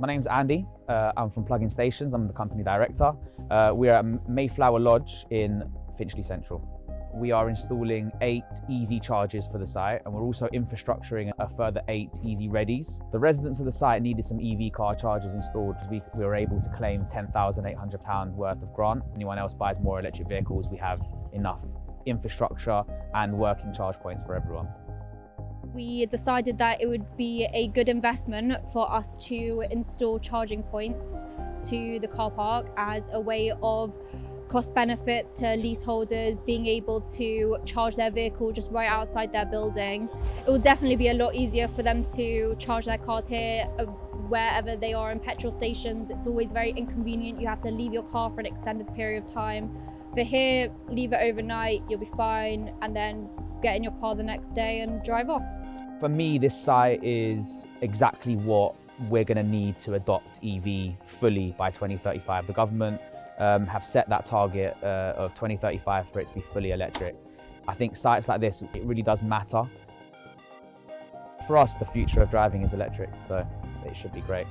My name's Andy. I'm from Plug-in Stations. I'm the company director. We're at Mayflower Lodge in Finchley Central. We are installing 8 Easee Charges for the site, and we're also infrastructuring a further 8 Easee Readies. The residents of the site needed some EV car chargers installed because we were able to claim £10,800 worth of grant. If anyone else buys more electric vehicles, we have enough infrastructure and working charge points for everyone. We decided that it would be a good investment for us to install charging points to the car park as a way of cost benefits to leaseholders being able to charge their vehicle just right outside their building. It will definitely be a lot easier for them to charge their cars here wherever they are in petrol stations. It's always very inconvenient. You have to leave your car for an extended period of time. For here, leave it overnight, you'll be fine, and then get in your car the next day and drive off. For me, this site is exactly what we're going to need to adopt EV fully by 2035. The government have set that target of 2035 for it to be fully electric. I think sites like this, it really does matter. For us, the future of driving is electric, so it should be great.